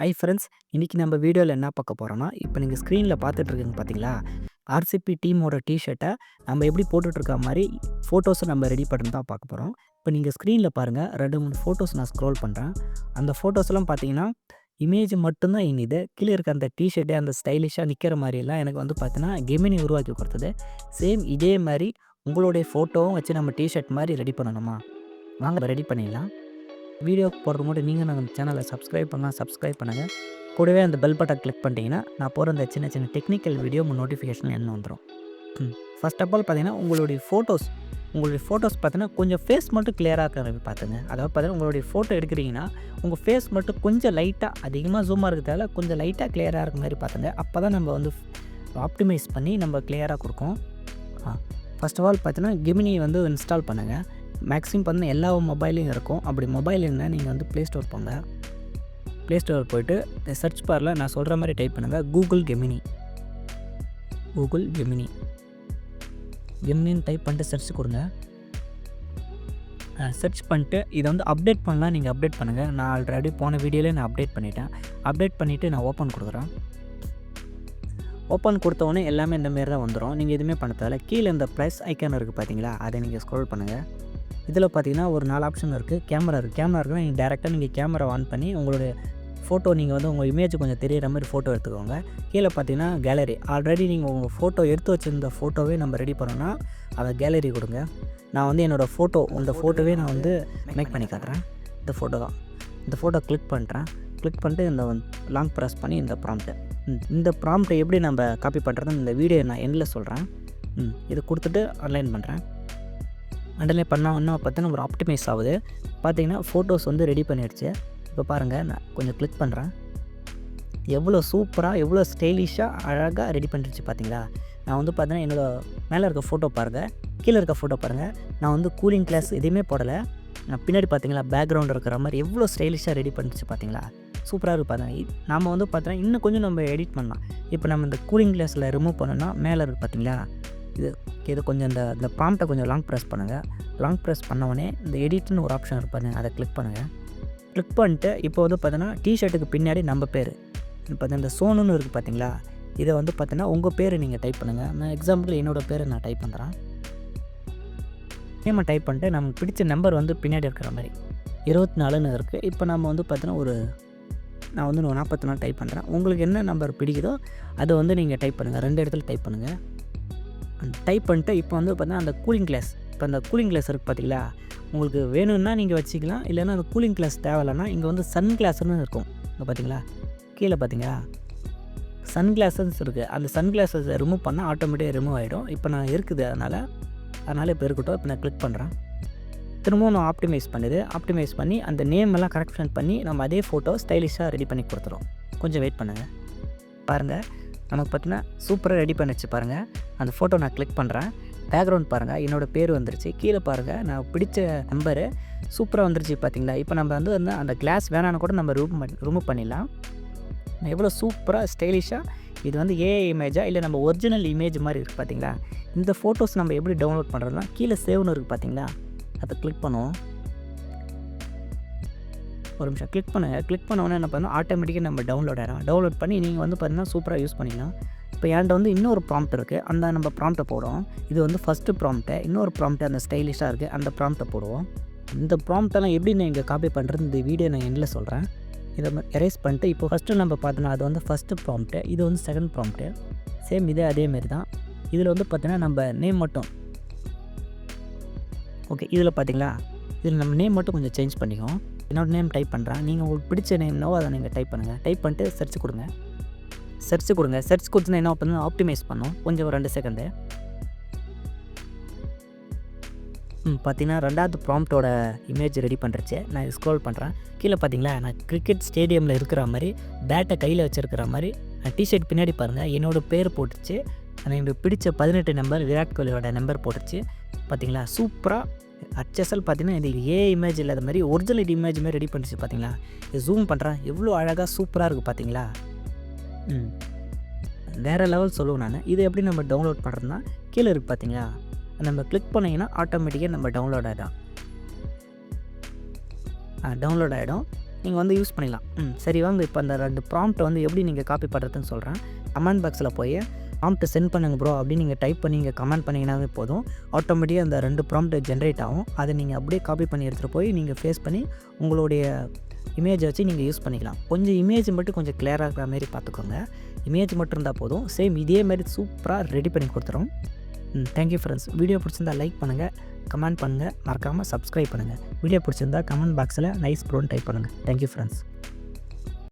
Hi friends, இன்னைக்கு நம்ம வீடியோவில் என்ன பார்க்க போகிறோம்னா, இப்போ நீங்கள் ஸ்க்ரீனில் பார்த்துட்டு இருக்கீங்க பார்த்தீங்களா, ஆர்சிபி டீமோட டிஷர்ட்டை நம்ம எப்படி போட்டுட்ருக்க மாதிரி ஃபோட்டோஸை நம்ம ரெடி பண்ணி தான் பார்க்க போகிறோம். இப்போ நீங்கள் ஸ்க்ரீனில் பாருங்கள், 2 3 ஃபோட்டோஸ் நான் ஸ்க்ரோல் பண்ணுறேன். அந்த ஃபோட்டோஸ்லாம் பார்த்தீங்கன்னா இமேஜ் மட்டும்தான் இனிது. கீழே இருக்க அந்த டிஷர்ட்டே அந்த ஸ்டைலிஷாக நிற்கிற மாதிரிலாம் எனக்கு வந்து பார்த்தீங்கன்னா கெமினி உருவாக்கி கொடுத்தது. சேம் இதே மாதிரி உங்களுடைய ஃபோட்டோவும் வச்சு நம்ம டிஷர்ட் மாதிரி ரெடி பண்ணணுமா? வாங்க ரெடி பண்ணிடலாம். வீடியோ போடுறது மட்டும் நீங்கள் நம்ம சேனலை சப்ஸ்கிரைப் பண்ணுங்கள். கூடவே அந்த பெல் பட்டன் கிளிக் பண்ணிட்டீங்கன்னா நான் போகிற அந்த சின்ன சின்ன டெக்னிக்கல் வீடியோ நோட்டிஃபிகேஷன் என்ன வந்துடும். ஃபர்ஸ்ட் ஆஃப் ஆல் பார்த்தீங்கன்னா உங்களுடைய ஃபோட்டோஸ் பார்த்தீங்கன்னா கொஞ்சம் ஃபேஸ் மட்டும் கிளியராக இருக்கிற பார்த்துங்க. அதாவது பார்த்தீங்கன்னா உங்களுடைய ஃபோட்டோ எடுக்கிறீங்கன்னா உங்கள் ஃபேஸ் மட்டும் கொஞ்சம் லைட்டாக, அதிகமாக ஜூமாக இருக்கிறதால கொஞ்சம் லைட்டாக கிளியராக இருக்கிற மாதிரி பார்த்துங்க. அப்போ தான் நம்ம வந்து ஆப்டிமைஸ் பண்ணி நம்ம கிளியராக கொடுக்கும். ஃபர்ஸ்ட் ஆஃப் ஆல் பார்த்தீங்கன்னா கெமினி வந்து இன்ஸ்டால் பண்ணுங்கள். மேக்ஸிமம் பார்த்தீங்கன்னா எல்லா மொபைலையும் இருக்கும். அப்படி மொபைல் இருந்தால் நீங்கள் வந்து ப்ளே ஸ்டோர் போங்க. ப்ளே ஸ்டோர் போய்ட்டு சர்ச் பாரில் நான் சொல்கிற மாதிரி டைப் பண்ணுங்கள், கூகுள் கெமினின்னு டைப் பண்ணிட்டு சர்ச் கொடுங்க. சர்ச் பண்ணிட்டு இதை வந்து அப்டேட் பண்ணலாம். நீங்கள் அப்டேட் பண்ணுங்கள். நான் ஆல்ரெடி போன வீடியோவில் நான் அப்டேட் பண்ணிவிட்டு நான் ஓப்பன் கொடுக்குறேன். ஓப்பன் கொடுத்தோடனே எல்லாமே இந்தமாரி தான் வந்துடும். நீங்கள் எதுவுமே பண்ண தேவையில்ல. கீழே இந்த ப்ளஸ் ஐக்கான் இருக்குது பார்த்தீங்களா, அதை நீங்கள் ஸ்க்ரோல் பண்ணுங்கள். இதில் பார்த்தீங்கன்னா ஒரு 4 ஆப்ஷன் இருக்குது. கேமரா இருக்குன்னா நீங்கள் டேரெக்டாக நீங்கள் கேமரா ஆன் பண்ணி உங்களுடைய ஃபோட்டோ நீங்கள் வந்து உங்கள் இமேஜ் கொஞ்சம் தெரியிற மாதிரி ஃபோட்டோ எடுத்துக்கோங்க. கீழே பார்த்தீங்கன்னா கேலரி, ஆல்ரெடி நீங்கள் உங்கள் ஃபோட்டோ எடுத்து வச்சுருந்த ஃபோட்டோவே நம்ம ரெடி பண்ணோன்னா அதை கேலரி கொடுங்க. நான் வந்து என்னோடய ஃபோட்டோவே நான் வந்து மேக் பண்ணி காட்டுறேன். இந்த ஃபோட்டோ தான். இந்த ஃபோட்டோ கிளிக் பண்ணிட்டு இந்த லாங் ப்ரெஸ் பண்ணி இந்த ப்ராம்ப்டை எப்படி நம்ம காப்பி பண்ணுறதுன்னு இந்த வீடியோ நான் எண்டில் சொல்கிறேன். இதை கொடுத்துட்டு அன்லைன் பண்ணுறேன். அண்டர்லைன் பண்ணால் பார்த்தீங்கன்னா ஒரு ஆப்டிமைஸ் ஆகுது. பார்த்தீங்கன்னா ஃபோட்டோஸ் வந்து ரெடி பண்ணிடுச்சு. இப்போ பாருங்கள், நான் கொஞ்சம் கிளிக் பண்ணுறேன். எவ்வளோ சூப்பராக, எவ்வளோ ஸ்டைலிஷாக அழகாக ரெடி பண்ணிடுச்சு பார்த்தீங்களா. நான் வந்து பார்த்தீங்கன்னா என்னோடய மேலே இருக்க ஃபோட்டோ பாருங்கள், கீழே இருக்க ஃபோட்டோ பாருங்கள். நான் வந்து கூலிங் கிளாஸ் எதுவுமே போடலை. நான் பின்னாடி பார்த்தீங்களா பேக்ரவுண்ட் இருக்கிற மாதிரி எவ்வளோ ஸ்டைலிஷாக ரெடி பண்ணிடுச்சு பார்த்தீங்களா. சூப்பராக இருக்குது பாருங்கள். நாம் வந்து பார்த்தீங்கன்னா இன்னும் கொஞ்சம் நம்ம எடிட் பண்ணலாம். இப்போ நம்ம இந்த கூலிங் கிளாஸில் ரிமூவ் பண்ணோன்னா மேலே இருக்குது பார்த்தீங்களா, இது கொஞ்சம் இந்த ப்ராம்ப்டை கொஞ்சம் லாங் ப்ரெஸ் பண்ணுங்கள். லாங் ப்ரெஸ் பண்ணோடனே இந்த எடிட்னு ஒரு ஆப்ஷன் இருப்பாங்க, அதை கிளிக் பண்ணுங்கள். கிளிக் பண்ணிட்டு இப்போ வந்து பார்த்தீங்கன்னா டிஷர்ட்டுக்கு பின்னாடி நம்ம பேர் பார்த்தீங்கன்னா இந்த சோனுன்னு இருக்குது பார்த்தீங்களா, இதை வந்து பார்த்தீங்கன்னா உங்கள் பேர் நீங்கள் டைப் பண்ணுங்கள். நான் எக்ஸாம்பிள் என்னோடய பேரை நான் டைப் பண்ணுறேன். நேமை டைப் பண்ணிட்டு நமக்கு பிடிச்ச நம்பர் வந்து பின்னாடி இருக்கிற மாதிரி 24ன்னு இருக்குது. இப்போ நம்ம வந்து பார்த்தீங்கன்னா நான் வந்து 44 டைப் பண்ணுறேன். உங்களுக்கு என்ன நம்பர் பிடிக்குதோ அதை வந்து நீங்கள் டைப் பண்ணுங்கள். 2 இடத்துல டைப் பண்ணுங்கள். டைப் பண்ணிட்டு இப்போ வந்து பார்த்தீங்கன்னா அந்த கூலிங் கிளாஸ் இருக்குது பார்த்தீங்களா, உங்களுக்கு வேணும்னா நீங்கள் வச்சுக்கலாம். இல்லைன்னா அந்த கூலிங் கிளாஸ் தேவையில்லைன்னா இங்கே வந்து சன் கிளாஸ்ன்னு இருக்கும். இங்கே பார்த்தீங்களா, கீழே பார்த்தீங்களா சன் கிளாஸஸ் இருக்குது. அந்த சன் கிளாஸஸ் ரிமூவ் பண்ணால் ஆட்டோமேட்டிக்காக ரிமூவ் ஆகிடும். இப்போ நான் இருக்குது அதனால் இப்போ இருக்கட்டும். இப்போ நான் கிளிக் பண்ணுறேன். திரும்பவும் நான் ஆப்டிமைஸ் பண்ணி அந்த நேம் எல்லாம் கரெக்ஷன் பண்ணி நம்ம அதே ஃபோட்டோ ஸ்டைலிஷாக ரெடி பண்ணி கொடுத்துரும். கொஞ்சம் வெயிட் பண்ணுங்கள். பாருங்கள், நமக்கு பார்த்தீங்கன்னா சூப்பராக ரெடி பண்ணிடுச்சு பாருங்கள். அந்த ஃபோட்டோ நான் கிளிக் பண்ணுறேன். பேக்ரவுண்ட் பாருங்கள், என்னோடய பேர் வந்துருச்சு. கீழே பாருங்கள், நான் பிடிச்ச நம்பரு சூப்பராக வந்துருச்சு பார்த்தீங்களா. இப்போ நம்ம வந்து அந்த கிளாஸ் வேணான்னு கூட நம்ம ரிமூவ் பண்ணிடலாம். எவ்வளோ சூப்பராக ஸ்டைலிஷாக இது வந்து ஏஐ இமேஜா இல்லை நம்ம ஒரிஜினல் இமேஜ் மாதிரி இருக்குது பார்த்தீங்களா. இந்த ஃபோட்டோஸ் நம்ம எப்படி டவுன்லோட் பண்ணுறதுனா கீழே சேவ்னு இருக்குது பார்த்தீங்களா, அதை கிளிக் பண்ணுவோம். ஒரு நிமிஷம் கிளிக் பண்ணோன்னே என்ன பண்ணணும், ஆட்டோமேட்டிக்காக நம்ம டவுன்லோட் பண்ணி நீங்கள் வந்து பார்த்தீங்கன்னா சூப்பராக யூஸ் பண்ணிக்கலாம். இப்போ என்கிட்ட வந்து இன்னொரு ப்ராம்ப்ட் இருக்குது. அந்த நம்ம ப்ராம்ப்டை போடுவோம். இது வந்து ஃபஸ்ட்டு ப்ராம்ப்ட்டு. இன்னொரு ப்ராம்ப்ட்டு அந்த ஸ்டைலிஷாக இருக்குது, அந்த ப்ராம்ப்டை போடுவோம். இந்த ப்ராம்ப்டெல்லாம் எப்படி நீங்கள் காப்பி பண்ணுறது இந்த வீடியோ நான் எண்டில் சொல்கிறேன். இதை எரேஸ் பண்ணிட்டு இப்போ ஃபஸ்ட்டு நம்ம பார்த்தோன்னா அது வந்து ஃபஸ்ட்டு ப்ராம்ப்ட்டு, இது வந்து செகண்ட் ப்ராம்ப்ட்டு. சேம் அதேமாரி தான். இதில் வந்து பார்த்தீங்கன்னா நம்ம நேம் மட்டும் ஓகே. இதில் பார்த்தீங்களா, இதில் நம்ம நேம் மட்டும் கொஞ்சம் சேஞ்ச் பண்ணிக்குவோம். என்னோடய நேம் டைப் பண்ணுறேன். நீங்கள் உங்களுக்கு பிடிச்ச நேம்னோ அதை நீங்கள் டைப் பண்ணுங்கள். டைப் பண்ணிட்டு சர்ச் கொடுங்க. சர்ச் கொடுத்துனா என்ன பண்ணணும், ஆப்டிமைஸ் பண்ணும். கொஞ்சம் ஒரு 2 செகண்டு. பார்த்தீங்கன்னா 2வது ப்ராம்ப்டோட இமேஜ் ரெடி பண்ணுறச்சு. நான் ஸ்க்ரோல் பண்ணுறேன். கீழே பார்த்தீங்களா, நான் கிரிக்கெட் ஸ்டேடியமில் இருக்கிற மாதிரி பேட்டை கையில் வச்சுருக்கிற மாதிரி டிஷர்ட் பின்னாடி பாருங்கள் என்னோடய பேர் போட்டுருச்சு. எனக்கு பிடிச்ச 18 நம்பர் விராட் கோலியோட நம்பர் போட்டுருச்சு பார்த்தீங்களா. சூப்பராக ஹச்எஸ்எல் பார்த்தீங்கன்னா இது இமேஜ் இல்லாத மாதிரி ஒரிஜினல் இமேஜ் மாதிரி ரெடி பண்ணிச்சு பார்த்தீங்களா. இது ஜூம் பண்ணுறேன், எவ்வளோ அழகாக சூப்பராக இருக்குது பார்த்தீங்களா. வேறு லெவல் சொல்லுவேன் நான். இது எப்படி நம்ம டவுன்லோட் பண்ணுறதுனா கீழே இருக்குது பார்த்தீங்களா, நம்ம கிளிக் பண்ணிங்கன்னா ஆட்டோமேட்டிக்காக நம்ம டவுன்லோட் ஆகிடும். நீங்கள் வந்து யூஸ் பண்ணிக்கலாம். சரி வாங்க இப்போ அந்த 2 ப்ராம்ப்ட் வந்து எப்படி நீங்கள் காப்பி பண்ணுறதுன்னு சொல்கிறேன். கமெண்ட் பாக்ஸில் போய் ப்ராம்ப்ட் சென்ட் பண்ணுங்க ப்ரோ அப்படின்னு நீங்கள் டைப் பண்ணி நீங்கள் கமெண்ட் பண்ணிங்கனாவே போதும். ஆட்டோமேட்டிக்காக அந்த 2 ப்ராம்ப்ட் ஜென்ரேட் ஆகும். அதை நீங்கள் அப்படியே காப்பி பண்ணி எடுத்துகிட்டு போய் நீங்கள் ஃபேஸ் பண்ணி உங்களுடைய இமேஜை வச்சு நீங்கள் யூஸ் பண்ணிக்கலாம். கொஞ்சம் இமேஜ் மட்டும் கொஞ்சம் கிளியராக இருக்கிற மாரி பார்த்துக்கோங்க. இமேஜ் மட்டும் இருந்தால் போதும். சேம் இதே மாதிரி சூப்பராக ரெடி பண்ணி கொடுத்துரும். Thank you friends. வீடியோ பிடிச்சிருந்தா லைக் பண்ணுங்கள், கமெண்ட் பண்ணுங்கள், மறக்காமல் சப்ஸ்கிரைப் பண்ணுங்கள். வீடியோ பிடிச்சிருந்தா கமெண்ட் பாக்ஸில் நைஸ் ப்ரோன்னு டைப் பண்ணுங்கள். Thank you friends.